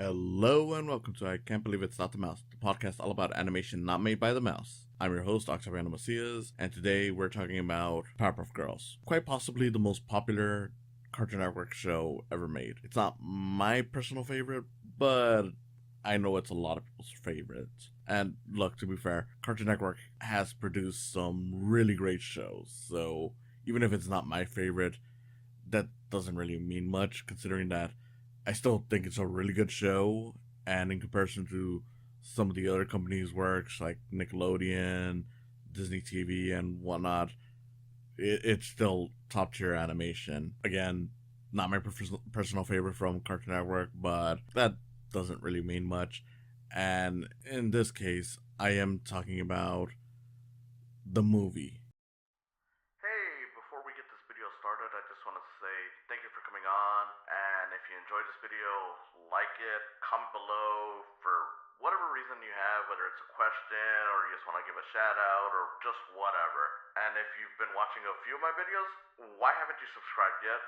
Hello and welcome to I Can't Believe It's Not the Mouse, the podcast all about animation not made by the mouse. I'm your host, Octaviano, and today we're talking about Powerpuff Girls, quite possibly the most popular Cartoon Network show ever made. It's not my personal favorite, but I know it's a lot of people's favorites. And look, to be fair, Cartoon Network has produced some really great shows, so even if it's not my favorite, that doesn't really mean much, considering that I still think it's a really good show, and in comparison to some of the other companies' works like Nickelodeon, Disney TV, and whatnot, it's still top tier animation. Again, not my personal favorite from Cartoon Network, but that doesn't really mean much. And in this case, I am talking about the movie. Hey, before we get this video started, I just want to say thank you for coming on, and if you enjoyed this video, like it, comment below for whatever reason you have, whether it's a question or you just want to give a shout out or just whatever. And if you've been watching a few of my videos, why haven't you subscribed yet?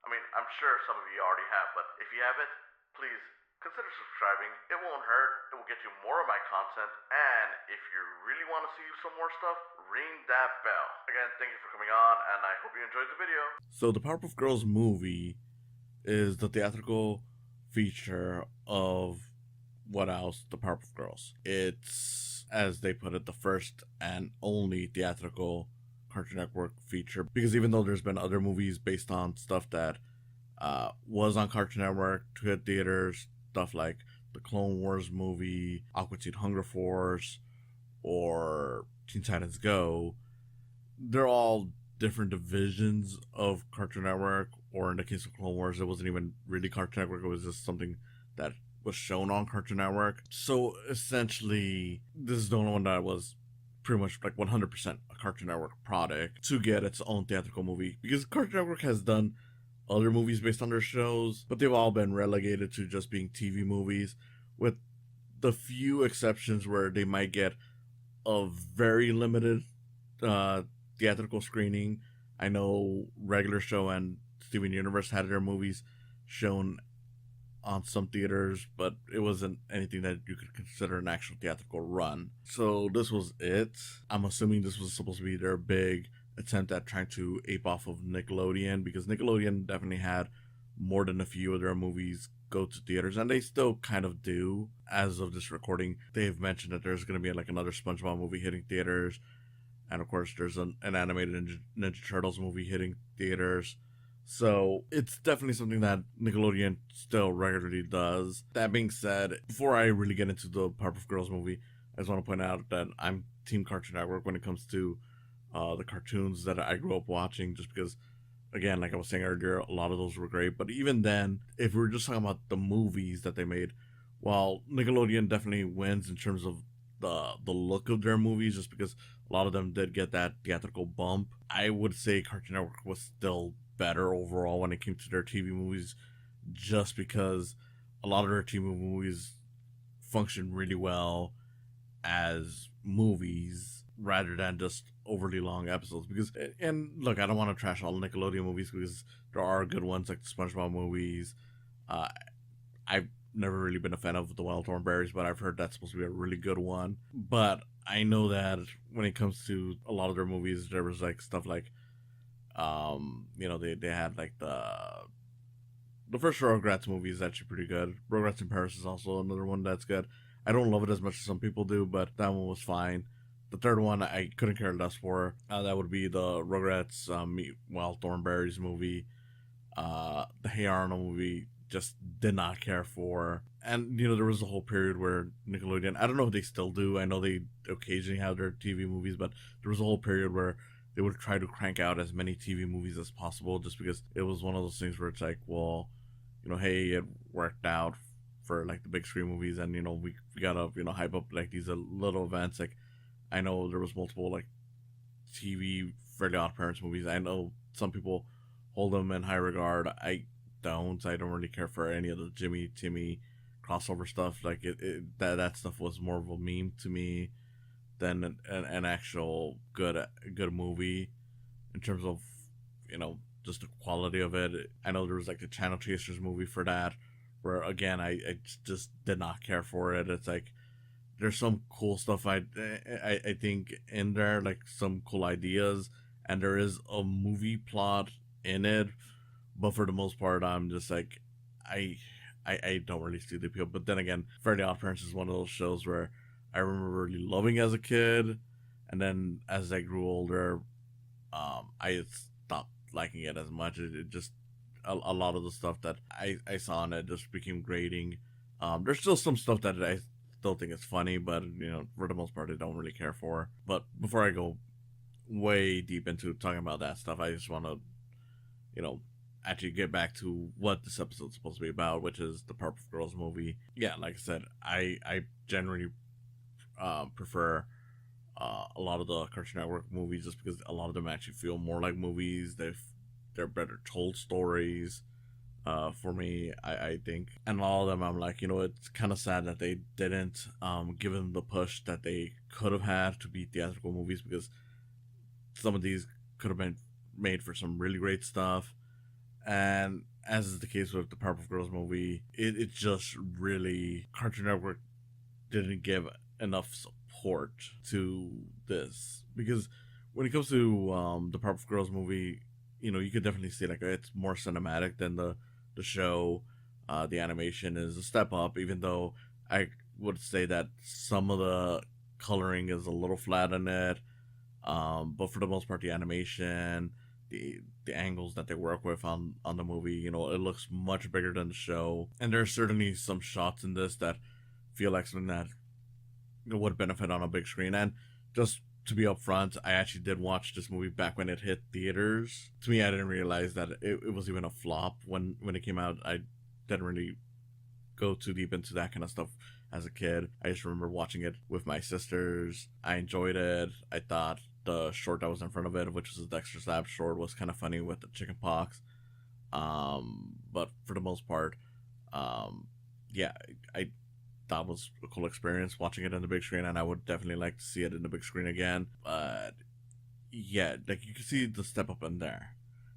I mean, I'm sure some of you already have, but if you haven't, please consider subscribing. It won't hurt. It will get you more of my content. And if you really want to see some more stuff, ring that bell. Again, thank you for coming on, and I hope you enjoyed the video. So the Powerpuff Girls movie is the theatrical feature of what else? The Powerpuff Girls. It's, as they put it, the first and only theatrical Cartoon Network feature. Because even though there's been other movies based on stuff that was on Cartoon Network to hit theaters, stuff like the Clone Wars movie, Aqua Teen Hunger Force, or Teen Titans Go, they're all different divisions of Cartoon Network, or in the case of Clone Wars, it wasn't even really Cartoon Network, it was just something that was shown on Cartoon Network. So essentially, this is the only one that was pretty much like 100% a Cartoon Network product to get its own theatrical movie, because Cartoon Network has done other movies based on their shows, but they've all been relegated to just being TV movies, with the few exceptions where they might get a very limited theatrical screening. I know Regular Show and Steven Universe had their movies shown on some theaters, but it wasn't anything that you could consider an actual theatrical run. So this was it. I'm assuming this was supposed to be their big attempt at trying to ape off of Nickelodeon, because Nickelodeon definitely had more than a few of their movies go to theaters, and they still kind of do. As of this recording, they've mentioned that there's going to be like another SpongeBob movie hitting theaters, and of course there's an animated Ninja Turtles movie hitting theaters. So it's definitely something that Nickelodeon still regularly does. That being said, before I really get into the Powerpuff Girls movie, I just want to point out that I'm Team Cartoon Network when it comes to the cartoons that I grew up watching, just because, again, like I was saying earlier, a lot of those were great. But even then, if we're just talking about the movies that they made, while Nickelodeon definitely wins in terms of the look of their movies, just because a lot of them did get that theatrical bump, I would say Cartoon Network was still better overall when it came to their TV movies, just because a lot of their TV movies function really well as movies rather than just overly long episodes. Because, and look, I don't want to trash all Nickelodeon movies, because there are good ones like the SpongeBob movies. I've never really been a fan of the Wild Thornberrys, but I've heard that's supposed to be a really good one. But I know that when it comes to a lot of their movies, there was like stuff like they had like the first Rugrats movie is actually pretty good. Rugrats in Paris is also another one that's good. I don't love it as much as some people do, but that one was fine. The third one I couldn't care less for. That would be the Rugrats meet Wild Thornberrys movie. The Hey Arnold movie just did not care for. And there was a whole period where Nickelodeon, I don't know if they still do, I know they occasionally have their TV movies, but there was a whole period where they would try to crank out as many TV movies as possible, just because it was one of those things where it's like, well, hey, it worked out for like the big screen movies, and we gotta hype up like these little events. Like, I know there was multiple like TV Fairly Odd Parents movies. I know some people hold them in high regard. I don't really care for any of the Jimmy Timmy crossover stuff. Like that stuff was more of a meme to me than an actual good movie in terms of just the quality of it. I know there was like the Channel Chasers movie for that, where again I just did not care for it. It's like there's some cool stuff I think in there, like some cool ideas, and there is a movie plot in it, but for the most part, I'm just like I I don't really see the appeal. But then again, Fairly Odd Parents is one of those shows where I remember really loving as a kid, and then as I grew older, I stopped liking it as much. It just a lot of the stuff that I saw in it just became grating. There's still some stuff that I still think is funny, but for the most part, I don't really care for. But before I go way deep into talking about that stuff, I just want to, you know, actually get back to what this episode's supposed to be about, which is the Powerpuff Girls movie. Yeah, like I said, I generally prefer a lot of the Cartoon Network movies just because a lot of them actually feel more like movies. They're better told stories. For me, I think, and all of them, I'm like, it's kind of sad that they didn't give them the push that they could have had to be theatrical movies, because some of these could have been made for some really great stuff. And as is the case with the Powerpuff Girls movie, it just really, Cartoon Network didn't give enough support to this, because when it comes to the Powerpuff Girls movie, you could definitely see like it's more cinematic than the show. The animation is a step up, even though I would say that some of the coloring is a little flat in it. But for the most part, the animation, the angles that they work with on the movie, it looks much bigger than the show. And there's certainly some shots in this that feel like something that would benefit on a big screen. And just to be upfront, I actually did watch this movie back when it hit theaters. To me, I didn't realize that it was even a flop when it came out. I didn't really go too deep into that kind of stuff as a kid. I just remember watching it with my sisters. I enjoyed it. I thought the short that was in front of it, which was a Dexter's Lab short, was kind of funny with the chicken pox. But for the most part, yeah, I that was a cool experience watching it on the big screen, and I would definitely like to see it in the big screen again. But yeah, like you can see the step up in there,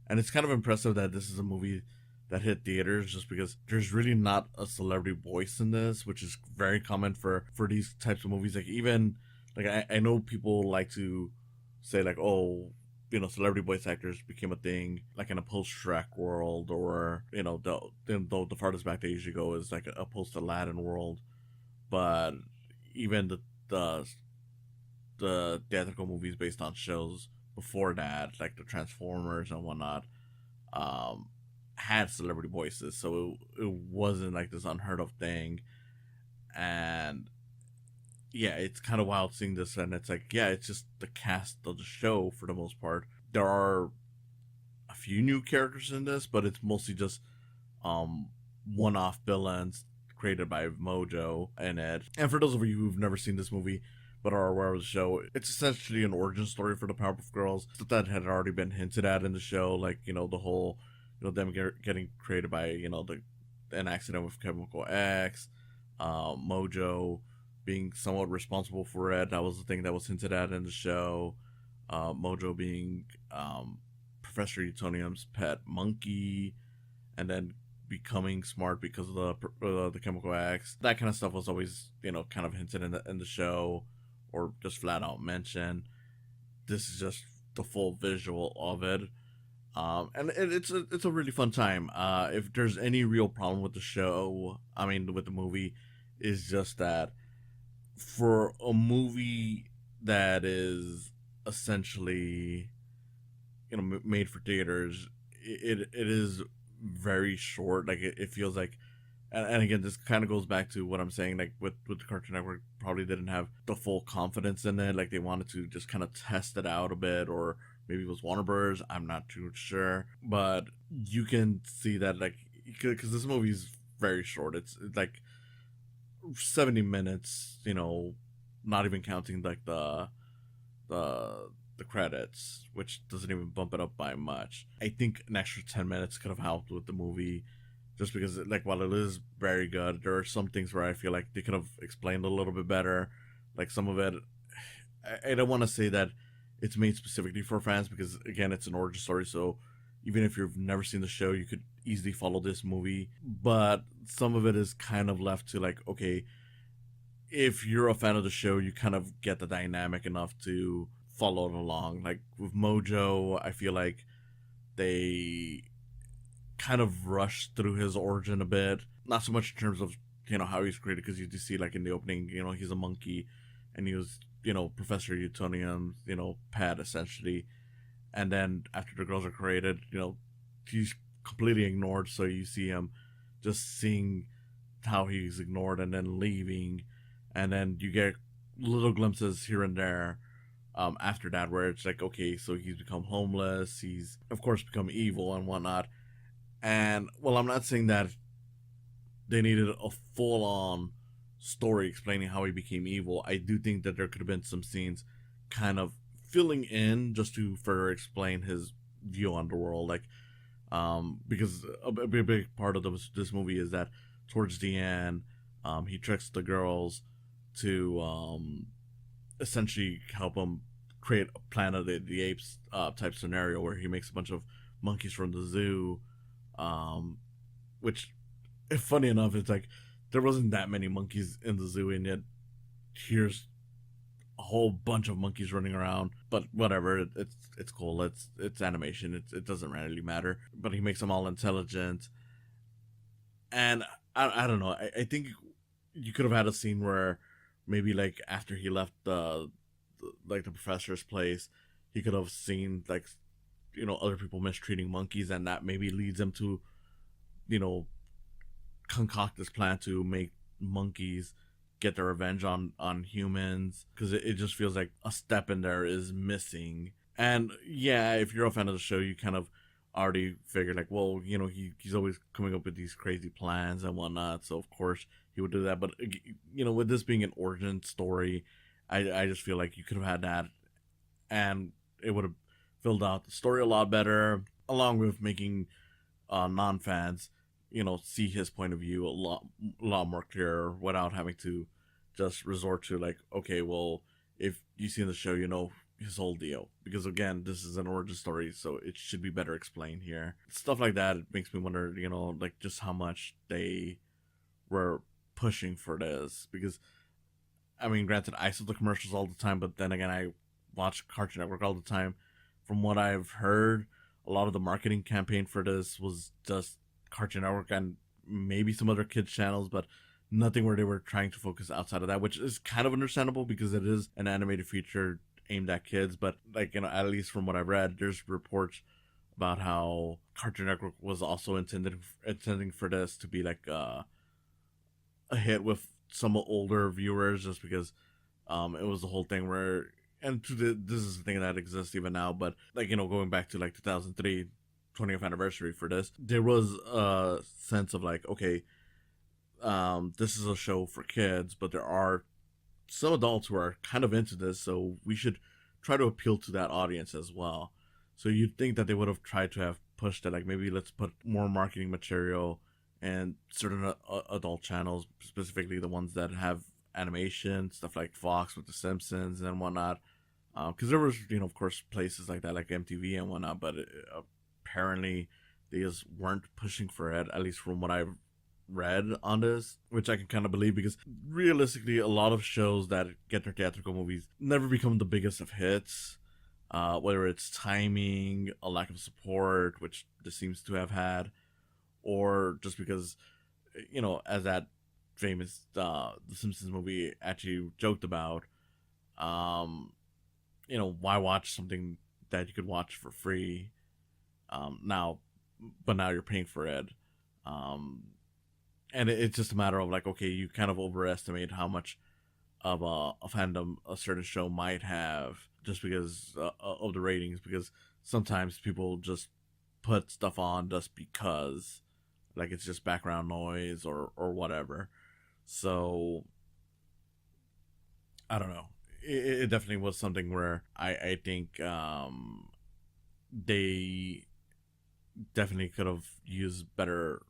and it's kind of impressive that this is a movie that hit theaters, just because there's really not a celebrity voice in this, which is very common for these types of movies. Like even like I know people like to say like, oh, celebrity voice actors became a thing like in a post Shrek world, or the farthest back they usually go is like a post Aladdin world. But even the theatrical movies based on shows before that, like the Transformers and whatnot, had celebrity voices, so it wasn't like this unheard of thing. And yeah, it's kind of wild seeing this, and it's like, yeah, it's just the cast of the show for the most part. There are a few new characters in this, but it's mostly just one-off villains created by Mojo in it. And for those of you who've never seen this movie but are aware of the show, it's essentially an origin story for the Powerpuff Girls, stuff that had already been hinted at in the show, like the whole them getting created by an accident with Chemical X, Mojo being somewhat responsible for it. That was the thing that was hinted at in the show. Mojo being Professor Utonium's pet monkey, and then becoming smart because of the Chemical X. That kind of stuff was always kind of hinted in the show, or just flat out mentioned. This is just the full visual of it. And it's a really fun time. If there's any real problem with the show, I mean with the movie, is just that for a movie that is essentially made for theaters, it is very short. Like it feels like, and again, this kind of goes back to what I'm saying, like with the Cartoon Network probably didn't have the full confidence in it. Like they wanted to just kind of test it out a bit, or maybe it was Warner Bros. I'm not too sure, but you can see that, like, because this movie is very short. It's like 70 minutes, not even counting like the credits, which doesn't even bump it up by much. I think an extra 10 minutes could have helped with the movie, just because like while it is very good, there are some things where I feel like they could have explained a little bit better. Like some of it, I don't want to say that it's made specifically for fans, because again, it's an origin story, so even if you've never seen the show, you could easily follow this movie. But some of it is kind of left to like, okay, if you're a fan of the show, you kind of get the dynamic enough to follow it along. Like with Mojo, I feel like they kind of rushed through his origin a bit. Not so much in terms of, how he's created, because you do see like in the opening, he's a monkey and he was, Professor Utonium's, pet essentially. And then after the girls are created, he's completely ignored. So you see him just seeing how he's ignored and then leaving. And then you get little glimpses here and there after that where it's like, okay, so he's become homeless. He's, of course, become evil and whatnot. And, well, I'm not saying that they needed a full-on story explaining how he became evil. I do think that there could have been some scenes kind of filling in just to further explain his view on the world. Like, because a big part of this movie is that towards the end, he tricks the girls to essentially help him create a Planet of the Apes type scenario where he makes a bunch of monkeys from the zoo, which, funny enough, it's like there wasn't that many monkeys in the zoo, and yet here's a whole bunch of monkeys running around. But whatever, it's cool. It's animation. It doesn't really matter. But he makes them all intelligent, and I don't know. I think you could have had a scene where maybe like after he left the professor's place, he could have seen like other people mistreating monkeys, and that maybe leads him to concoct this plan to make monkeys get their revenge on humans, because it just feels like a step in there is missing. And yeah, if you're a fan of the show, you kind of already figured like, well, he's always coming up with these crazy plans and whatnot, so of course he would do that. But with this being an origin story, I just feel like you could have had that, and it would have filled out the story a lot better, along with making non-fans see his point of view a lot more clear, without having to just resort to like, okay, well, if you see in the show, his whole deal, because again, this is an origin story, so it should be better explained here. Stuff like that, it makes me wonder, like just how much they were pushing for this. Because I mean, granted, I saw the commercials all the time, but then again, I watch Cartoon Network all the time. From what I've heard, a lot of the marketing campaign for this was just Cartoon Network and maybe some other kids channels, but nothing where they were trying to focus outside of that, which is kind of understandable because it is an animated feature aimed at kids. But like, at least from what I've read, there's reports about how Cartoon Network was also intending for this to be like a hit with some older viewers, just because it was the whole thing where, and this is the thing that exists even now, but like, going back to like 2003 20th anniversary for this, there was a sense of like, okay, this is a show for kids, but there are some adults who are kind of into this, so we should try to appeal to that audience as well. So you'd think that they would have tried to have pushed it, like maybe let's put more marketing material and certain adult channels, specifically the ones that have animation, stuff like Fox with The Simpsons and whatnot. Because there was, of course, places like that, like MTV and whatnot, but apparently they just weren't pushing for it, at least from what I've read on this, which I can kind of believe, because realistically, a lot of shows that get their theatrical movies never become the biggest of hits, whether it's timing, a lack of support, which this seems to have had, or just because, as that famous The Simpsons movie actually joked about, why watch something that you could watch for free now, but now you're paying for it. And it's just a matter of like, okay, you kind of overestimate how much of a fandom a certain show might have just because of the ratings, because sometimes people just put stuff on just because, like, it's just background noise or whatever. So I don't know. It definitely was something where I think they definitely could have used better,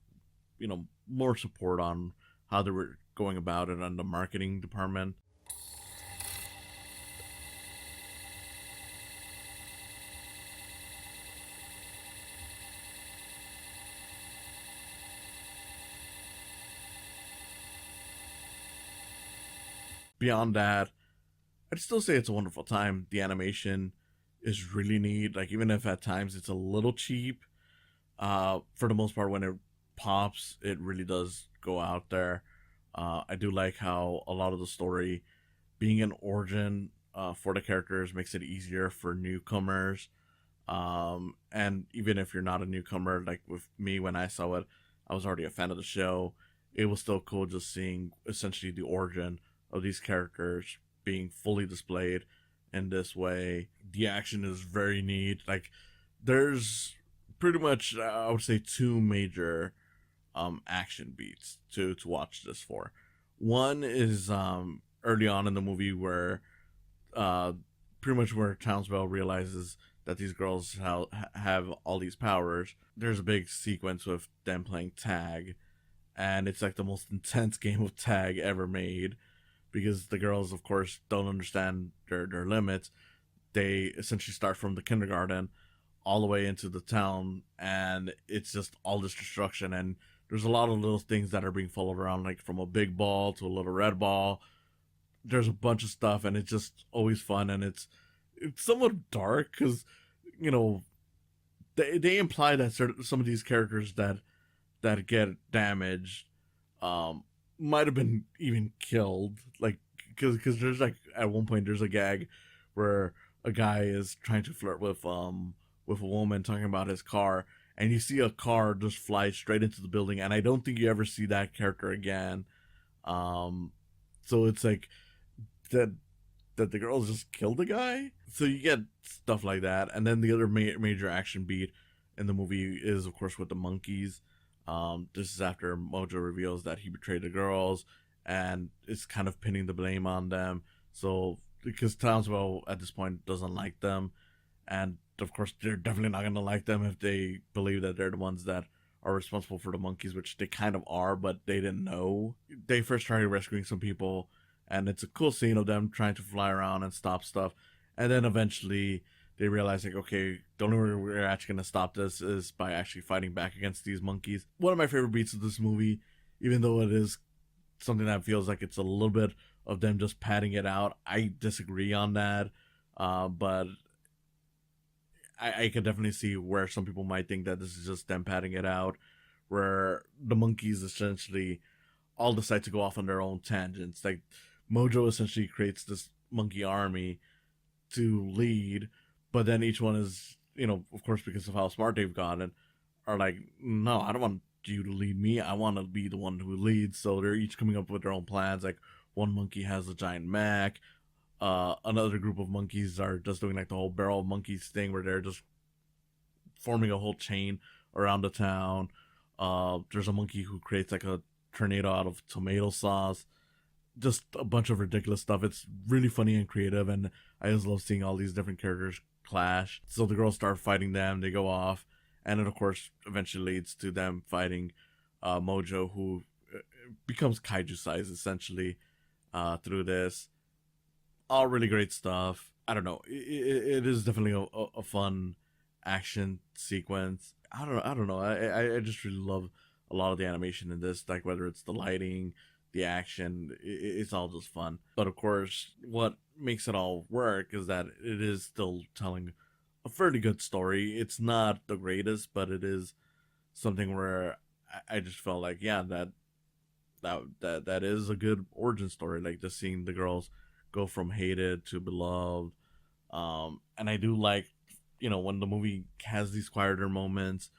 more support on how they were going about it on the marketing department. beyond that, I'd still say it's a wonderful time. The animation is really neat. Like, even if at times it's a little cheap, for the most part, when it pops, it really does go out there. I do like how a lot of the story being an origin for the characters makes it easier for newcomers. And even if you're not a newcomer, like with me, when I saw it, I was already a fan of the show. It was still cool just seeing essentially the origin of these characters being fully displayed in this way. The action is very neat. Like, there's pretty much, I would say, two major action beats to watch this for. One is early on in the movie where uh, pretty much where Townsville realizes that these girls have all these powers. There's a big sequence with them playing tag, and it's like the most intense game of tag ever made because the girls, of course, don't understand their limits. They essentially start from the kindergarten all the way into the town, and it's just all this destruction. And there's a lot of little things that are being followed around, like from a big ball to a little red ball. There's a bunch of stuff, and it's just always fun, and it's somewhat dark because you know they imply that some of these characters that get damaged might have been even killed, like because there's like at one point there's a gag where a guy is trying to flirt with a woman talking about his car, and you see a car just fly straight into the building, and I don't think you ever see that character again. So it's like that the girls just killed the guy. So you get stuff like that, and then the other major action beat in the movie is, of course, with the monkeys. This is after Mojo reveals that he betrayed the girls, and it's kind of pinning the blame on them. So because Townsville at this point doesn't like them, and of course they're definitely not gonna like them if they believe that they're the ones that are responsible for the monkeys, which they kind of are, but they didn't know. They first started rescuing some people, and it's a cool scene of them trying to fly around and stop stuff, and then eventually they realize, like, okay, the only way we're actually gonna stop this is by actually fighting back against these monkeys. One of my favorite beats of this movie, even though it is something that feels like it's a little bit of them just padding it out, I disagree on that. But I could definitely see where some people might think that this is just them padding it out, where the monkeys essentially all decide to go off on their own tangents. Like, Mojo essentially creates this monkey army to lead, but then each one is, of course, because of how smart they've gotten, are like, no, I don't want you to lead me. I want to be the one who leads. So they're each coming up with their own plans. Like, one monkey has a giant Mac. Another group of monkeys are just doing like the whole barrel of monkeys thing where they're just forming a whole chain around the town. There's a monkey who creates like a tornado out of tomato sauce. Just a bunch of ridiculous stuff. It's really funny and creative, and I just love seeing all these different characters clash. So the girls start fighting them, they go off, and it of course eventually leads to them fighting Mojo, who becomes kaiju size essentially through this. All really great stuff. I don't know. It is definitely a fun action sequence. I don't know. I just really love a lot of the animation in this. Like, whether it's the lighting, the action, it's all just fun. But of course, what makes it all work is that it is still telling a fairly good story. It's not the greatest, but it is something where I just felt like, yeah, that is a good origin story. Like, just seeing the girls go from hated to beloved. And I do like, when the movie has these quieter moments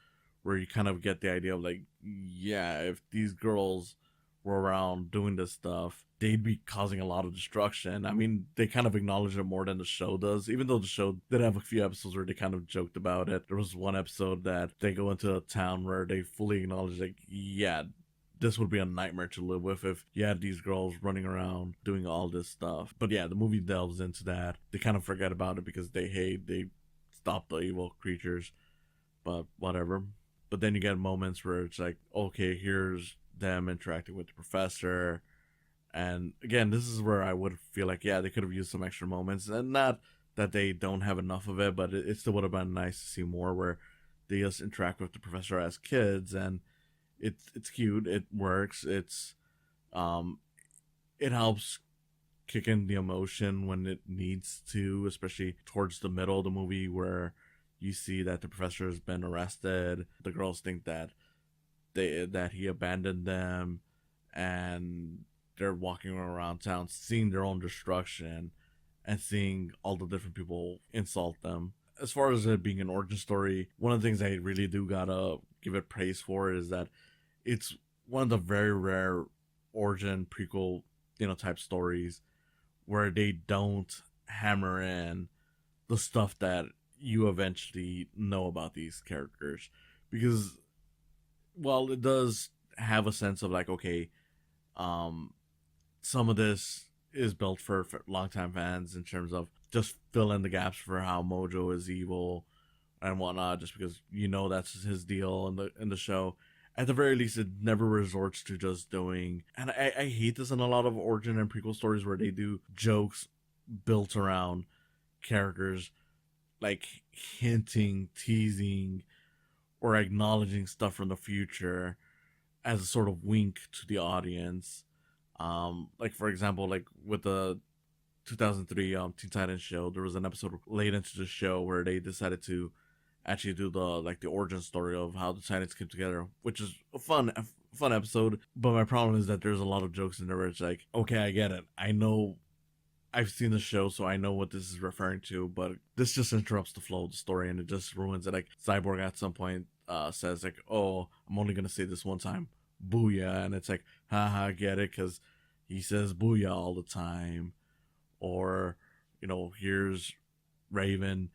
where you kind of get the idea of, like, yeah, if these girls were around doing this stuff, they'd be causing a lot of destruction. I mean, they kind of acknowledge it more than the show does, even though the show did have a few episodes where they kind of joked about it. There was one episode that they go into a town where they fully acknowledge, like, yeah, this would be a nightmare to live with if you had these girls running around doing all this stuff. But yeah, the movie delves into that. They kind of forget about it because they stop the evil creatures, but whatever. But then you get moments where it's like, okay, here's them interacting with the professor. And again, this is where I would feel like, yeah, they could have used some extra moments. And not that they don't have enough of it, but it still would have been nice to see more where they just interact with the professor as kids. And it's cute. It works. It helps kick in the emotion when it needs to, especially towards the middle of the movie where you see that the professor has been arrested. The girls think that he abandoned them, and they're walking around town seeing their own destruction and seeing all the different people insult them. As far as it being an origin story, one of the things I really do gotta give it praise for is that it's one of the very rare origin prequel, type stories where they don't hammer in the stuff that you eventually know about these characters. Because while it does have a sense of like, okay, some of this is built for longtime fans in terms of just fill in the gaps for how Mojo is evil and whatnot, just because that's his deal in the show. At the very least, it never resorts to just doing, and I hate this in a lot of origin and prequel stories where they do jokes built around characters, like hinting, teasing, or acknowledging stuff from the future as a sort of wink to the audience. Like for example, like with the 2003 Teen Titans show, there was an episode late into the show where they decided to actually do the origin story of how the Titans came together, which is a fun episode. But my problem is that there's a lot of jokes in there where it's like, okay, I get it, I know, I've seen the show, so I know what this is referring to, but this just interrupts the flow of the story and it just ruins it. Like Cyborg at some point says like, oh, I'm only gonna say this one time, booyah, and it's like, haha, get it, because he says booyah all the time. Or here's Raven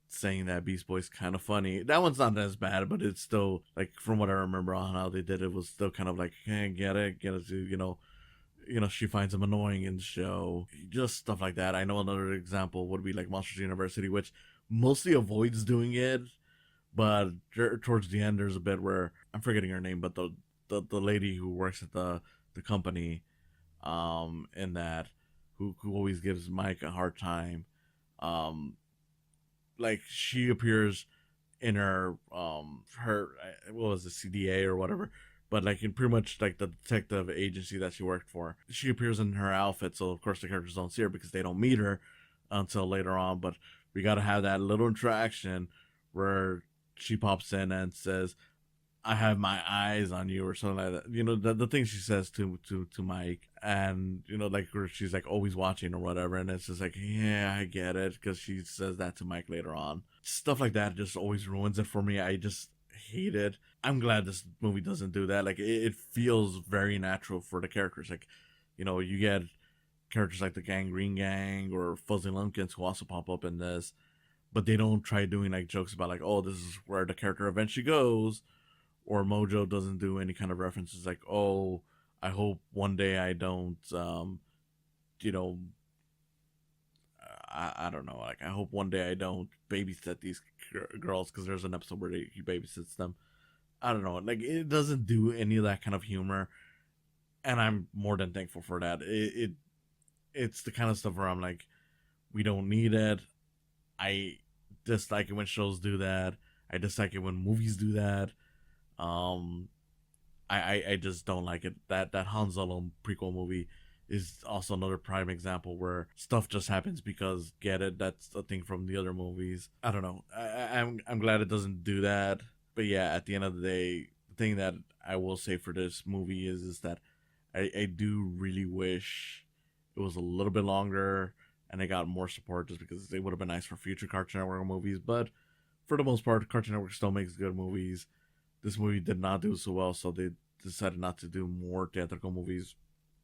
saying that Beast Boy's kind of funny. That one's not as bad, but it's still like, from what I remember on how they did it, was still kind of like, hey, get it, she finds him annoying in the show, just stuff like that. I know another example would be like Monsters University, which mostly avoids doing it, but towards the end there's a bit where I'm forgetting her name, but the lady who works at the company in that, who always gives Mike a hard time, like she appears in her what was it, CDA or whatever, but like in pretty much like the detective agency that she worked for, she appears in her outfit, so of course the characters don't see her because they don't meet her until later on. But we got to have that little interaction where she pops in and says, I have my eyes on you, or something like that. The thing she says to Mike, and like where she's like always watching or whatever, and it's just like, yeah, I get it, because she says that to Mike later on. Stuff like that just always ruins it for me. I just hate it. I'm glad this movie doesn't do that. Like it feels very natural for the characters. Like you get characters like the Gangrene Gang or Fuzzy Lumpkins who also pop up in this, but they don't try doing like jokes about like, oh, this is where the character eventually goes. Or Mojo doesn't do any kind of references like, oh, I hope one day I don't, I don't know, like, I hope one day I don't babysit these girls, because there's an episode where he babysits them. I don't know, like, it doesn't do any of that kind of humor, and I'm more than thankful for that. It's the kind of stuff where I'm like, we don't need it. I dislike it when shows do that. I dislike it when movies do that. I just don't like it. That Han Solo prequel movie is also another prime example where stuff just happens because, get it, that's a thing from the other movies. I don't know. I'm glad it doesn't do that. But yeah, at the end of the day, the thing that I will say for this movie is that I do really wish it was a little bit longer and I got more support, just because it would have been nice for future Cartoon Network movies. But for the most part, Cartoon Network still makes good movies. This movie did not do so well, so they decided not to do more theatrical movies.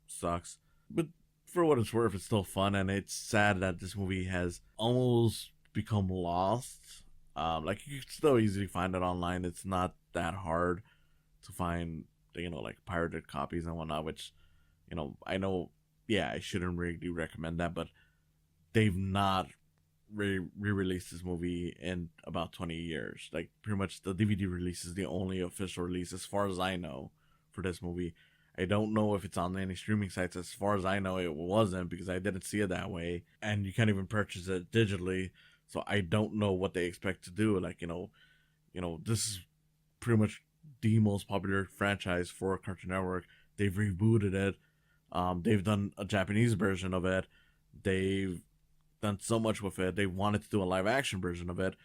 Sucks. But for what it's worth, it's still fun, and it's sad that this movie has almost become lost. Like, you can still easily find it online. It's not that hard to find, like pirated copies and whatnot, which, I know, yeah, I shouldn't really recommend that, but they've not re-released this movie in about 20 years. Like, pretty much the DVD release is the only official release, as far as I know, for this movie. I don't know if it's on any streaming sites. As far as I know, it wasn't, because I didn't see it that way, and you can't even purchase it digitally. So I don't know what they expect to do. Like, this is pretty much the most popular franchise for Cartoon Network. They've rebooted it. They've done a Japanese version of it. They've done so much with it. They wanted to do a live action version of it.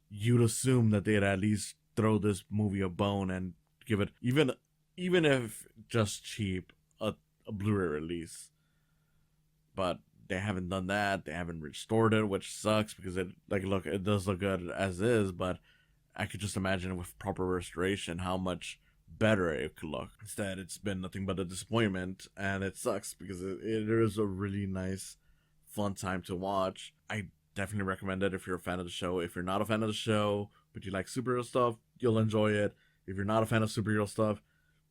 You'd assume that they'd at least throw this movie a bone and give it, even if just cheap, a Blu-ray release. But they haven't done that. They haven't restored it, which sucks because it does look good as is, but I could just imagine with proper restoration how much better it could look. Instead, it's been nothing but a disappointment, and it sucks because it is a really nice, fun time to watch. I definitely recommend it if you're a fan of the show. If you're not a fan of the show, but you like superhero stuff, you'll enjoy it. If you're not a fan of superhero stuff,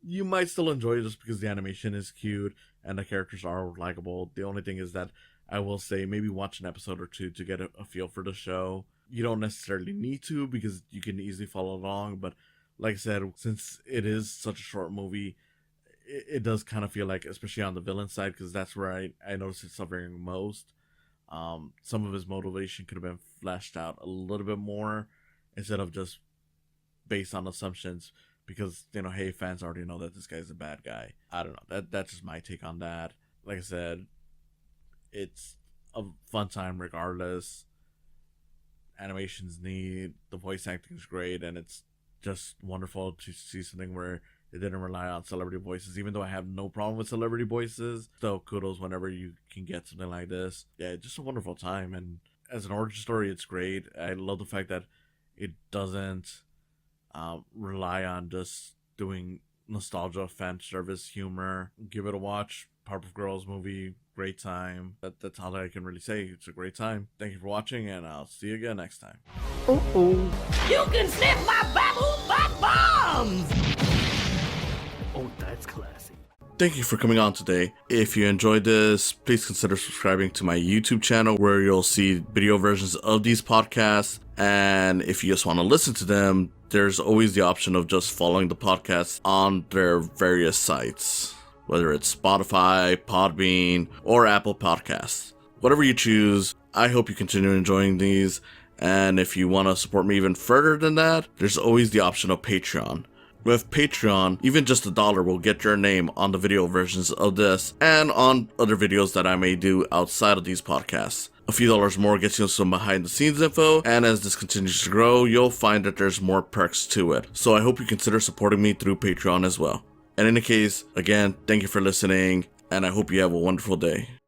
you might still enjoy it just because the animation is cute and the characters are likable. The only thing is that I will say maybe watch an episode or two to get a feel for the show. You don't necessarily need to because you can easily follow along, but like I said, since it is such a short movie, it does kind of feel like, especially on the villain side, because that's where I noticed it suffering most. Some of his motivation could have been fleshed out a little bit more instead of just based on assumptions, because, you know, hey, fans already know that this guy's a bad guy. I don't know. That's just my take on that. Like I said, it's a fun time regardless. Animation's neat, the voice acting is great, and it's just wonderful to see something where it didn't rely on celebrity voices, even though I have no problem with celebrity voices. So kudos whenever you can get something like this. Yeah, just a wonderful time, and as an origin story, it's great. I love the fact that it doesn't rely on just doing nostalgia, fan service humor. Give it a watch. Powerpuff Girls movie, great time. That's all I can really say. It's a great time. Thank you for watching, and I'll see you again next time. You can sniff my babu bop bombs! Oh, that's classy. Thank you for coming on today. If you enjoyed this, please consider subscribing to my YouTube channel where you'll see video versions of these podcasts. And if you just want to listen to them, there's always the option of just following the podcast on their various sites, whether it's Spotify, Podbean, or Apple Podcasts. Whatever you choose, I hope you continue enjoying these. And if you want to support me even further than that, there's always the option of Patreon. With Patreon, even just $1 will get your name on the video versions of this and on other videos that I may do outside of these podcasts. A few dollars more gets you some behind the scenes info, and as this continues to grow, you'll find that there's more perks to it. So I hope you consider supporting me through Patreon as well. In any case, again, thank you for listening, and I hope you have a wonderful day.